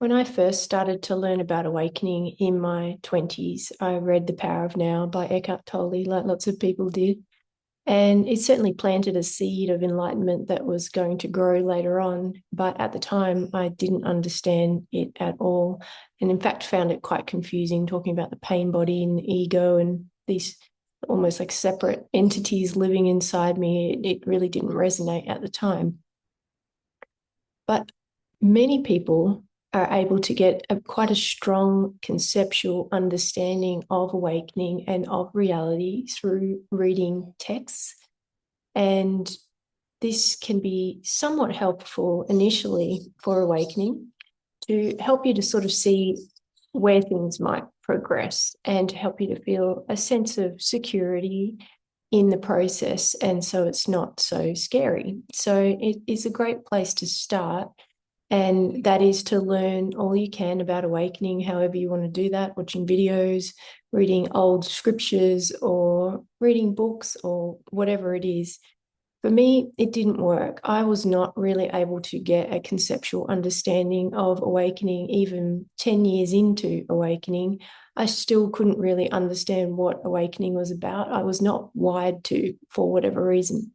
When I first started to learn about awakening in my 20s, I read The Power of Now by Eckhart Tolle, like lots of people did. And it certainly planted a seed of enlightenment that was going to grow later on. But at the time, I didn't understand it at all. And in fact, found it quite confusing talking about the pain body and the ego and these almost like separate entities living inside me. It really didn't resonate at the time. But many people are able to get quite a strong conceptual understanding of awakening and of reality through reading texts. And this can be somewhat helpful initially for awakening to help you to sort of see where things might progress and to help you to feel a sense of security in the process. And so it's not so scary. So it is a great place to start. And that is to learn all you can about awakening, however you want to do that, watching videos, reading old scriptures, or reading books, or whatever it is. For me, it didn't work. I was not really able to get a conceptual understanding of awakening. Even 10 years into awakening, I still couldn't really understand what awakening was about. I was not wired to, for whatever reason.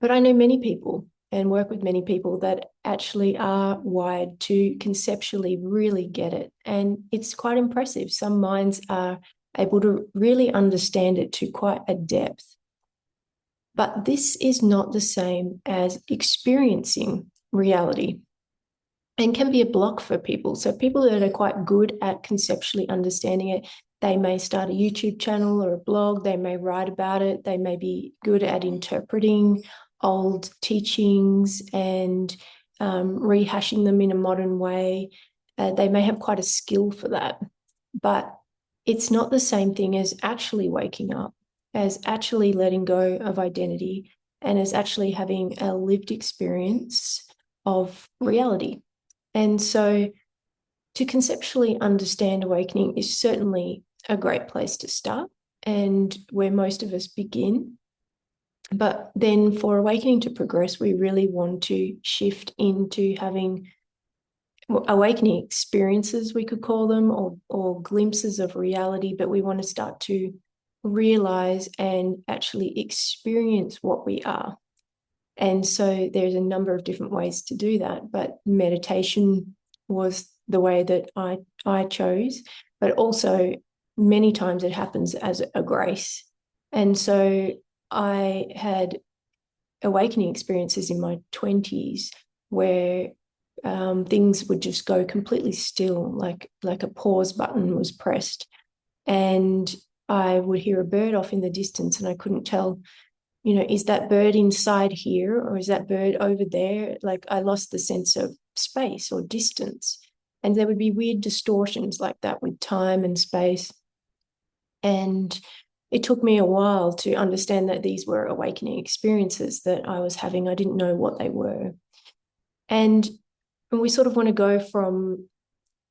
But I know many people and work with many people that actually are wired to conceptually really get it. And it's quite impressive. Some minds are able to really understand it to quite a depth. But this is not the same as experiencing reality and can be a block for people. So people that are quite good at conceptually understanding it, they may start a YouTube channel or a blog, they may write about it, they may be good at interpreting old teachings and rehashing them in a modern way. They may have quite a skill for that, but it's not the same thing as actually waking up, as actually letting go of identity, and as actually having a lived experience of reality. And so to conceptually understand awakening is certainly a great place to start and where most of us begin. But then for awakening to progress, we really want to shift into having awakening experiences, we could call them, or glimpses of reality, but we want to start to realize and actually experience what we are. And so there's a number of different ways to do that, but meditation was the way that I chose, but also many times it happens as a grace. And so I had awakening experiences in my 20s where things would just go completely still, like a pause button was pressed. And I would hear a bird off in the distance and I couldn't tell, is that bird inside here or is that bird over there? Like I lost the sense of space or distance. And there would be weird distortions like that with time and space. And it took me a while to understand that these were awakening experiences that I was having. I didn't know what they were. And we sort of want to go from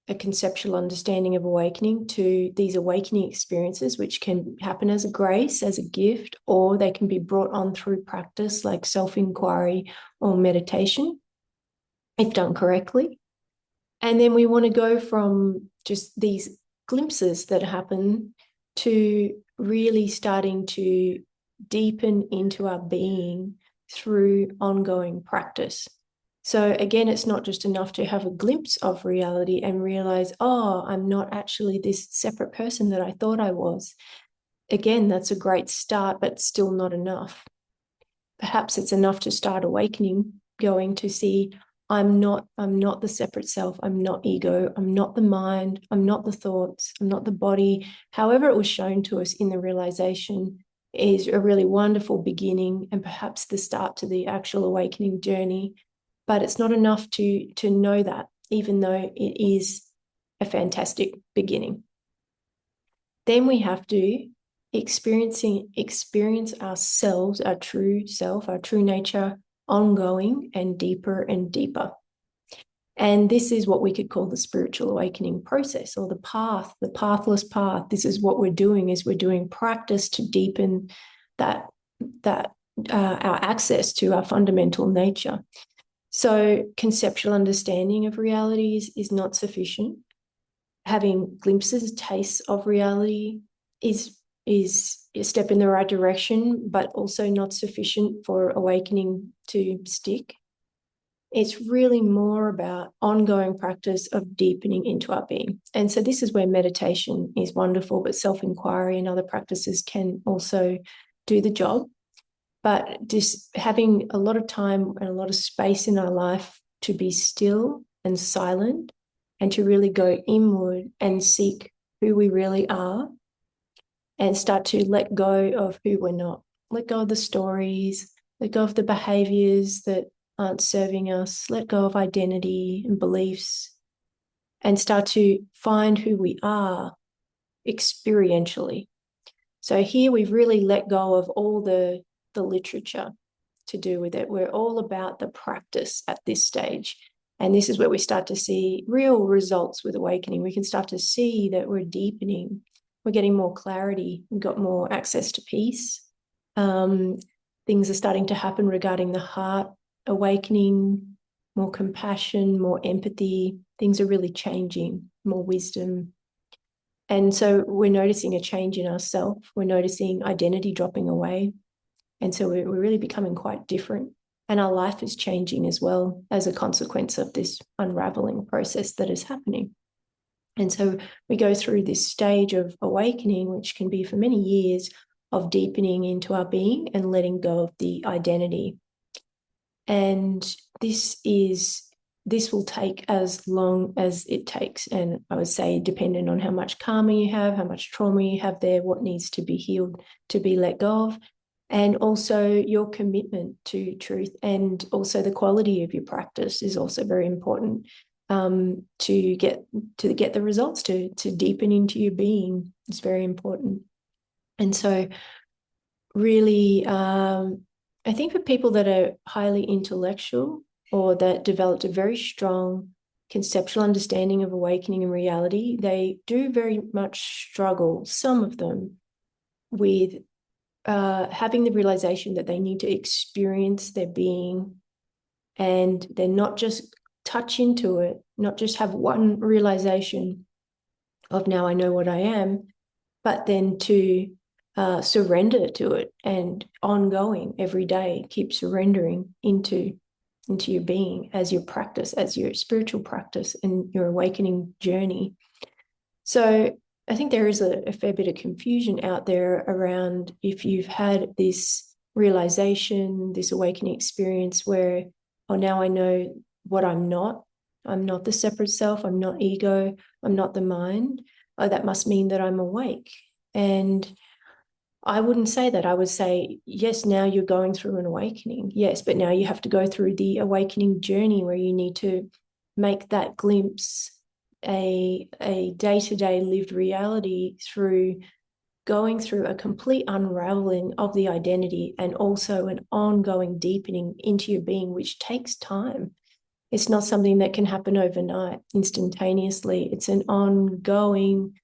a conceptual understanding of awakening to these awakening experiences, which can happen as a grace, as a gift, or they can be brought on through practice like self-inquiry or meditation, if done correctly. And then we want to go from just these glimpses that happen to really starting to deepen into our being through ongoing practice. So again, it's not just enough to have a glimpse of reality and realize, oh, I'm not actually this separate person that I thought I was. Again, that's a great start, but still not enough. Perhaps it's enough to start awakening, going to see, I'm not the separate self. I'm not ego. I'm not the mind. I'm not the thoughts. I'm not the body. However it was shown to us in the realization is a really wonderful beginning and perhaps the start to the actual awakening journey. But it's not enough to know that, even though it is a fantastic beginning. Then we have to experience ourselves, our true self, our true nature, ongoing and deeper. And this is what we could call the spiritual awakening process, or the path, the pathless path. This is what we're doing, is we're doing practice to deepen that our access to our fundamental nature. So conceptual understanding of realities is not sufficient. Having glimpses, tastes of reality is a step in the right direction, but also not sufficient for awakening to stick. It's really more about ongoing practice of deepening into our being. And so this is where meditation is wonderful, but self-inquiry and other practices can also do the job. But just having a lot of time and a lot of space in our life to be still and silent and to really go inward and seek who we really are and start to let go of who we're not. Let go of the stories, let go of the behaviors that aren't serving us, let go of identity and beliefs, and start to find who we are experientially. So here we've really let go of all the literature to do with it. We're all about the practice at this stage. And this is where we start to see real results with awakening. We can start to see that we're deepening, we're getting more clarity, we've got more access to peace. Things are starting to happen regarding the heart awakening, more compassion, more empathy. Things are really changing, more wisdom. And so we're noticing a change in ourselves. We're noticing identity dropping away. And so we're really becoming quite different. And our life is changing as well as a consequence of this unraveling process that is happening. And so we go through this stage of awakening, which can be for many years of deepening into our being and letting go of the identity. And this will take as long as it takes. And I would say, depending on how much karma you have, how much trauma you have there, what needs to be healed, to be let go of, and also your commitment to truth, and also the quality of your practice is also very important to get the results, to deepen into your being. It's very important. And so really, I think for people that are highly intellectual or that developed a very strong conceptual understanding of awakening and reality, they do very much struggle, some of them, with having the realization that they need to experience their being, and they're not just touch into it, not just have one realization of now I know what I am, but then to surrender to it and ongoing every day, keep surrendering into your being as your practice, as your spiritual practice and your awakening journey. So I think there is a fair bit of confusion out there around if you've had this realization, this awakening experience where, oh, now I know what I'm not. I'm not the separate self. I'm not ego. I'm not the mind. Oh, that must mean that I'm awake. And I wouldn't say that. I would say, yes, now you're going through an awakening. Yes, but now you have to go through the awakening journey where you need to make that glimpse a day-to-day lived reality through going through a complete unraveling of the identity and also an ongoing deepening into your being, which takes time. It's not something that can happen overnight, instantaneously. It's an ongoing,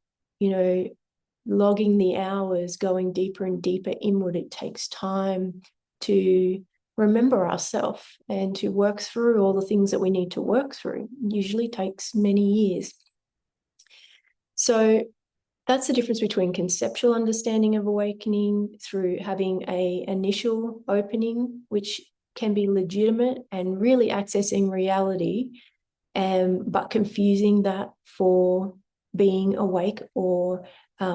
logging the hours, going deeper and deeper inward. It takes time to remember ourselves and to work through all the things that we need to work through. It usually takes many years. So that's the difference between conceptual understanding of awakening through having an initial opening, which can be legitimate and really accessing reality, but confusing that for being awake or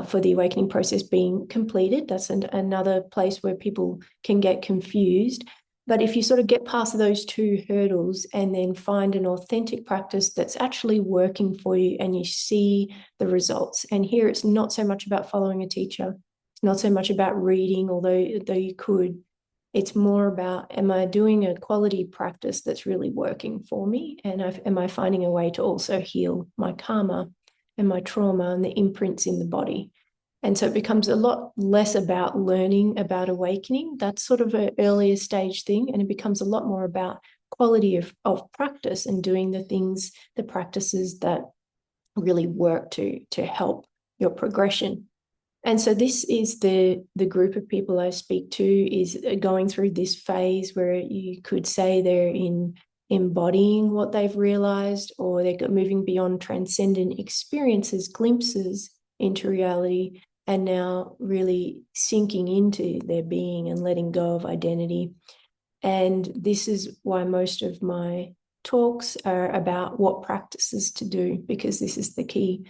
for the awakening process being completed. That's another place where people can get confused. But if you sort of get past those two hurdles and then find an authentic practice that's actually working for you and you see the results, and here it's not so much about following a teacher, it's not so much about reading, although you could. It's more about, am I doing a quality practice that's really working for me? And am I finding a way to also heal my karma and my trauma and the imprints in the body? And so it becomes a lot less about learning about awakening. That's sort of an earlier stage thing. And it becomes a lot more about quality of practice and doing the things, the practices that really work to help your progression. And so this is the group of people I speak to is going through this phase where you could say they're in embodying what they've realized, or they're moving beyond transcendent experiences, glimpses into reality, and now really sinking into their being and letting go of identity. And this is why most of my talks are about what practices to do, because this is the key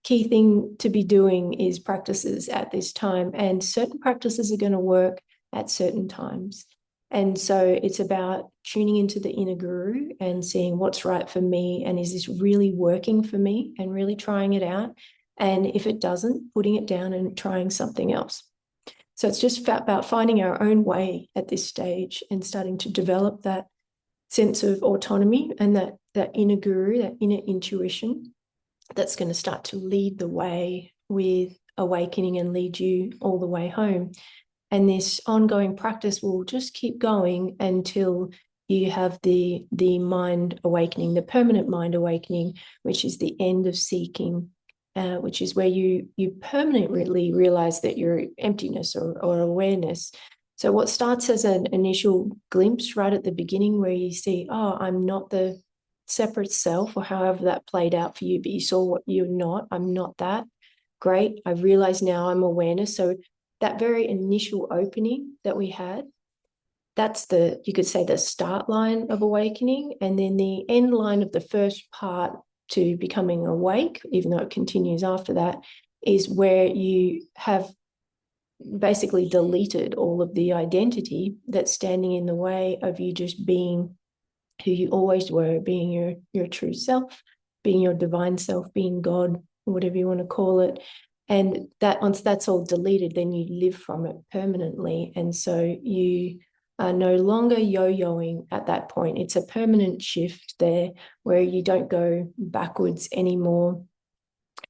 thing to be doing is practices at this time. And certain practices are going to work at certain times. And so it's about tuning into the inner guru and seeing what's right for me. And is this really working for me? And really trying it out. And if it doesn't, putting it down and trying something else. So it's just about finding our own way at this stage and starting to develop that sense of autonomy and that inner guru, that inner intuition that's going to start to lead the way with awakening and lead you all the way home. And this ongoing practice will just keep going until you have the mind awakening, the permanent mind awakening, which is the end of seeking, which is where you permanently realize that you're emptiness or awareness. So what starts as an initial glimpse right at the beginning, where you see, oh, I'm not the separate self, or however that played out for you, but you saw what you're not. I'm not that. Great. I realize now I'm awareness. So that very initial opening that we had, that's you could say, the start line of awakening. And then the end line of the first part to becoming awake, even though it continues after that, is where you have basically deleted all of the identity that's standing in the way of you just being who you always were, being your true self, being your divine self, being God, whatever you want to call it. And that once that's all deleted, then you live from it permanently. And so you are no longer yo-yoing at that point. It's a permanent shift there where you don't go backwards anymore,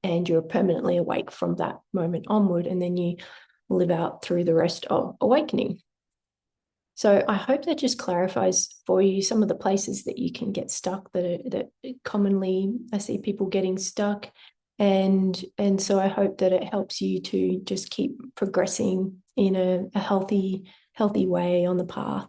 and you're permanently awake from that moment onward, and then you live out through the rest of awakening. So I hope that just clarifies for you some of the places that you can get stuck, that commonly I see people getting stuck. And so I hope that it helps you to just keep progressing in a healthy way on the path.